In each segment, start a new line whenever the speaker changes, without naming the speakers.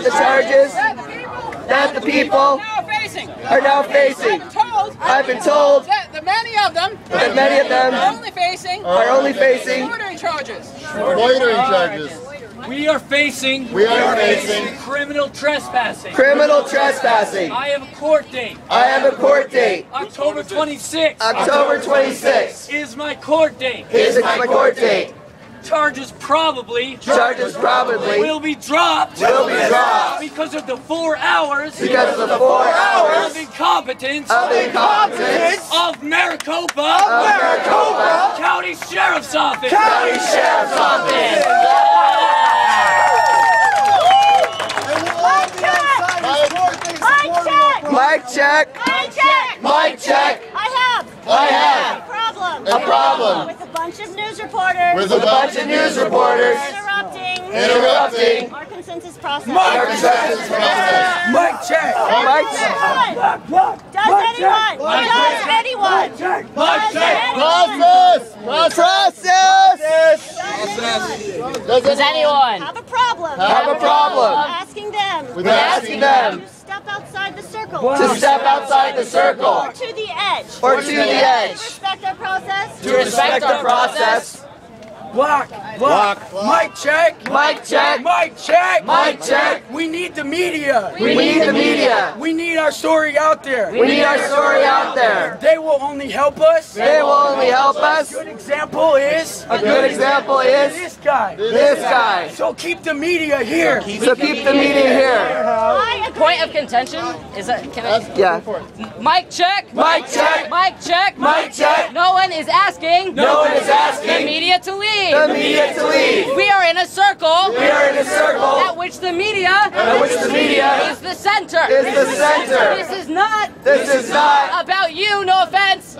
the charges that the people are now facing. I've been told
that many of them
are only facing
loitering charges.
Loitering charges.
We are facing criminal trespassing.
Criminal trespassing.
I have a court date.
I have a court date.
October 26th.
October 26th
is my court date.
is my court date.
Charges probably
will
be dropped because of the 4 hours of incompetence of Maricopa County Sheriff's Office.
Mic check. I have
a problem
with a bunch of news reporters interrupting
our consensus process.
Mic check.
Does anyone?
Does anyone
Have a problem? Asking them
to
step outside the circle.
step outside the circle
Or to the edge. Respect our process.
To respect our process.
Block. Mic check. We need the media.
We
need our story out there.
They
will only help us.
A
Good example is
this guy.
So keep the media here.
Point of contention is that
Yeah.
mic check. No one is asking the media to leave. We are in a circle. At which the media is the center. This is not about you. No offense.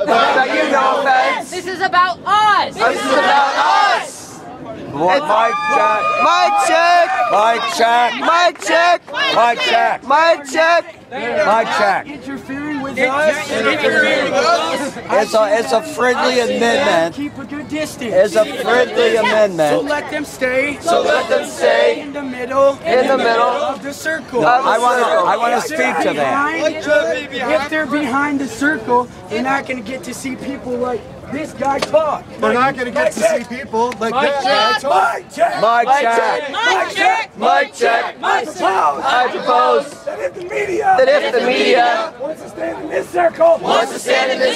This is about us.
Interfering with us.
It's a friendly amendment.
Keep a good distance.
It's a friendly
So
amendment.
let them stay. In the middle of the circle.
I want to speak to that.
If they're behind the circle, they're not going to get to see people like this guy talk.
We're not going to get to see people like that.
Mic check. I propose
That if the
media
wants to stand in this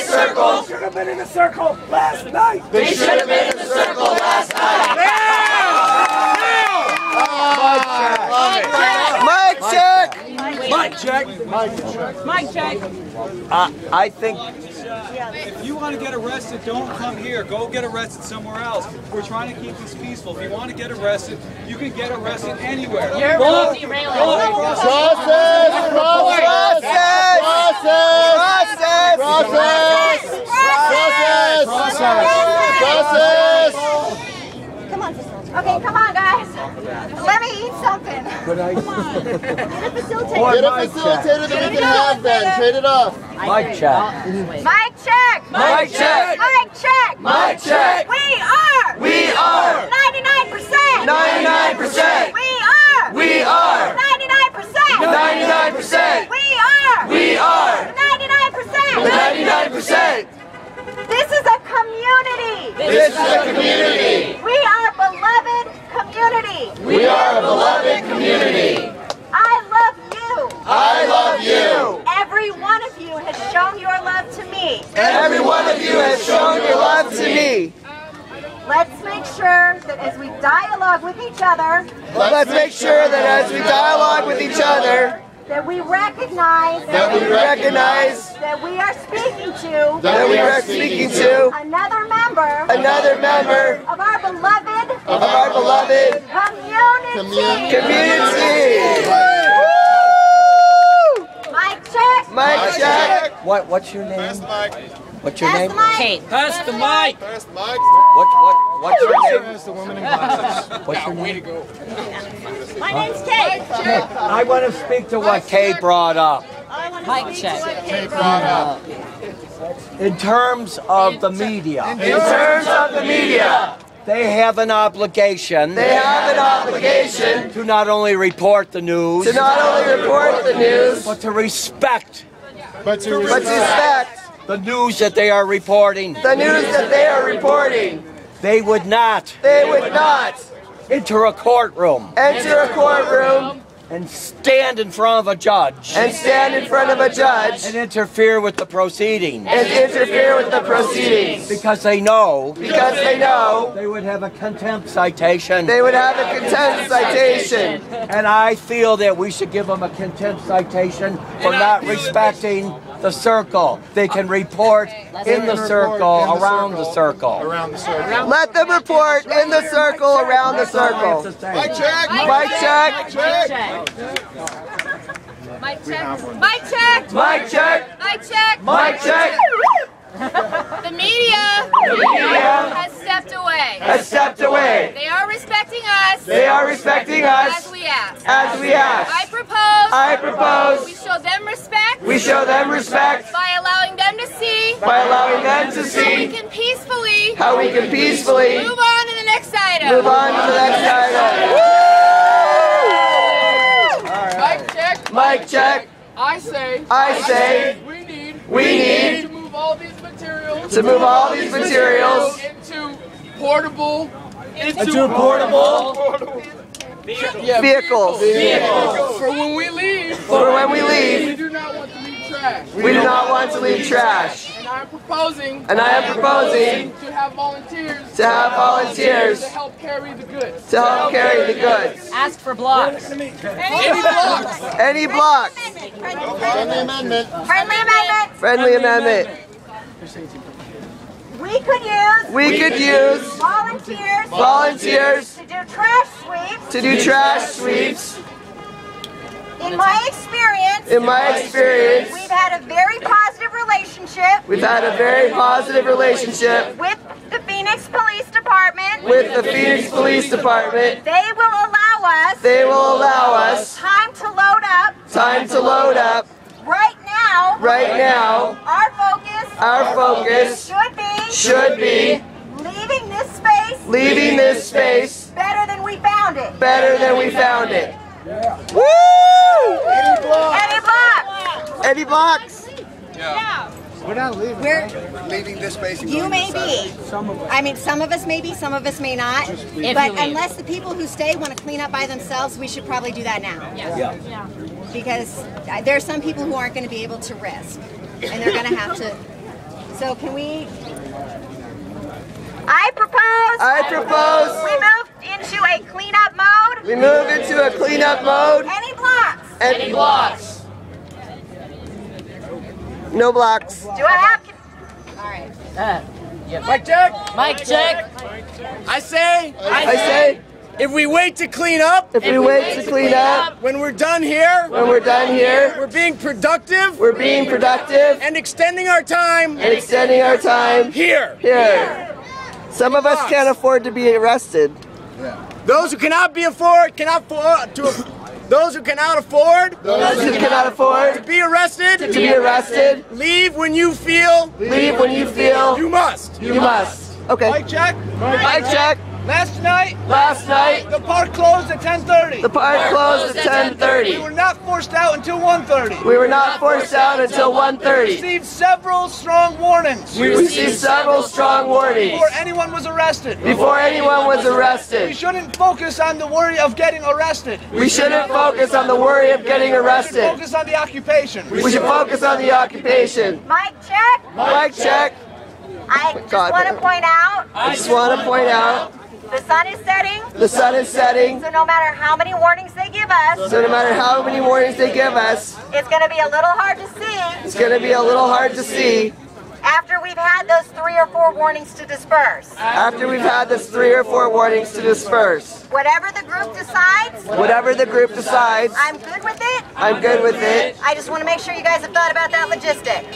circle, should have been in the circle last night.
they should have been in the circle last night.
Mic check.
I think
If you want to get arrested, don't come here. Go get arrested somewhere else. We're trying to keep this peaceful. If you want to get arrested, you can get arrested anywhere.
You're really derailing.
Okay, come on, guys. Let me eat something.
Good idea.
Get a facilitator.
Get a facilitator that we can have then. Trade it off.
Mic check.
Mic check. We are 99%. We are 99%. 99%. We are 99%. This is a community. We are a beloved community. I love you. Every one of you has shown your love to me. Let's make sure that as we dialogue with each other, that we recognize that we are speaking to another member of our beloved community. Mic check.
What's your name? What's your name?
Kate.
Pass the mic.
What's your name? What's your name?
My name's Kate.
I want to speak to what Kay brought up.
Mic check.
In terms of the media. They have an obligation.
They have an obligation
to not only report the news.
to not only report the news,
But to respect
But to
but to respect
the news that they are reporting.
the news that they are reporting.
They would not
They would not
enter a courtroom
enter a courtroom
and stand in front of a judge
and stand in front of a judge
and interfere with the proceedings
and interfere with the proceedings
because they know
because they know
they would have a contempt citation.
they would have a contempt citation.
And I feel that we should give them a contempt citation for not respecting the circle. They can report in the circle, around the circle.
Around the circle.
Let them report in the circle, around the circle.
Mic check.
Mic check.
Mic check. Mic check.
Mic check.
Mic check.
Mic check.
The media has stepped away.
Has stepped away.
They are respecting us
They are respecting
as
us
we ask.
as we ask.
I
I
propose we
propose
show them respect
we show them respect
by allowing them to see
by allowing them to
how we
see
can peacefully
how we can peacefully
move on to the next item.
move on to the next item.
Mic check.
Mic check.
I say
We need
to move all these materials
to move all these materials
into portable
vehicles
for when we leave.
for when we leave.
We do not want to leave trash.
We do not want to leave trash.
And I am proposing
And I am proposing
to have volunteers
to have volunteers
to help carry the goods.
to help carry the goods.
Ask for blocks.
Any blocks.
Any blocks.
Friendly amendment.
Friendly amendment.
Friendly amendment.
We could use
Volunteers
to do trash sweeps.
to do trash sweeps.
In my experience,
In my experience,
we've had a very positive relationship
we've had a very positive relationship
with the Phoenix Police Department.
with the Phoenix Police Department.
They will allow us
They will allow us
time to load up.
time to load up.
Right now,
Right now,
our focus
should be
leaving this space
leaving this space
better than we found it.
better than we found it. Woo!
Any blocks?
Any blocks?
We're not leaving.
We're,
Leaving this space.
you may be. I mean, some of us may be, some of us may not. But unless the people who stay want to clean up by themselves, we should probably do that now.
Yeah.
Because there are some people who aren't going to be able to risk. And they're going to have to. So can we?
I propose we move into a cleanup mode.
We move into a cleanup mode.
Any blocks?
Any blocks? No blocks.
Do I have?
All right.
Mic check.
Mic check.
I say,
I say,
if we wait to clean up,
if we wait to clean up,
when we're done here,
when we're done here,
we're being productive
we're being productive
and extending our time
and extending our time
here.
here. Some of us can't afford to be arrested.
Those who cannot those who cannot afford
Those who cannot afford
to be arrested,
to be arrested,
leave when you feel
leave when you feel
you must.
you must. Okay.
Mic check.
Mic check.
Last night,
Last night,
the park closed at 10:30.
the park closed at 10:30.
We were not forced out until 1:30.
We were not forced out until 1:30.
Received several strong warnings
We received several strong warnings
before anyone was arrested.
before anyone was
We
arrested.
shouldn't focus on the worry of getting arrested.
We shouldn't focus on the worry of getting
We should
arrested.
focus on the occupation.
We should focus on the occupation.
Mic check.
Mic check.
I just
God.
want to point out
I just want to point out
the sun is setting.
the sun is setting,
So no matter how many warnings they give us,
so no matter how many warnings they give us,
it's going to be a little hard to see
it's going to be a little hard to see
after we've had those 3 or 4 warnings to disperse.
after we've had this 3 or 4 warnings to disperse.
Whatever the group decides,
Whatever the group decides,
I'm good with it.
I'm good with it.
I just want to make sure you guys have thought about that logistic.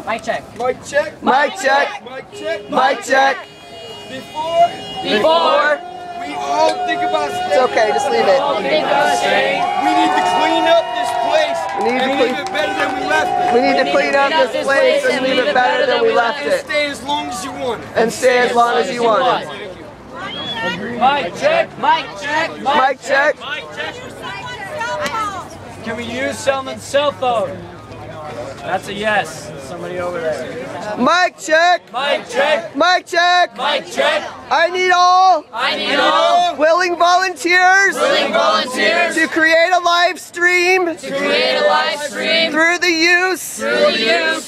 Mic check.
Mic check.
Mic check.
Mic check.
Mic check.
Before we all think about
It's okay, just leave it.
we need to clean up this place
We need to
leave it better than we left it.
We need to clean up this place and leave it better than we left
And
it.
stay as long as you want it.
And stay as long as you want it.
Mic check. Mic check.
Mic check.
Can we use someone's cell phone? That's a yes. Somebody over there.
Mic check.
Mic check.
Mic check.
Mic check.
I need all willing volunteers to create a live stream through the use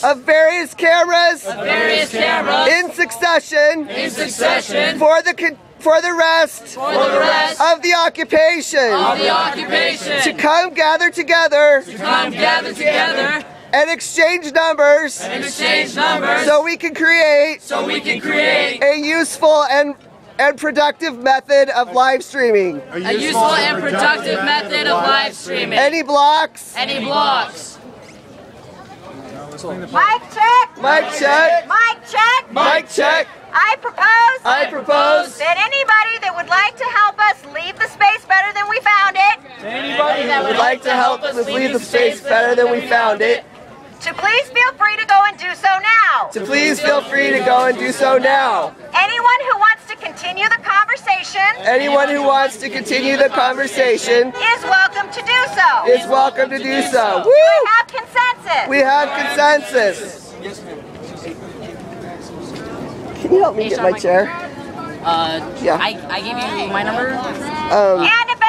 of various cameras in succession for the rest of the occupation to come gather together and exchange numbers so we can create a useful and productive method of live streaming.
A useful and productive method of live streaming.
Any blocks?
Any blocks?
Mic check.
Mic check.
Mic check.
Mic check.
I propose
that
anybody that would like to help us leave the space better than we found it,
anybody that would like to help us leave the space better than we found it,
to please feel free to go and do so now.
to please feel free to go and do so now.
Anyone who wants to continue the conversation
Anyone who wants to continue the conversation
is welcome to do so.
is welcome to do so.
We
Woo!
have consensus.
We have consensus. Can you help me get my chair?
I give you my number.
And if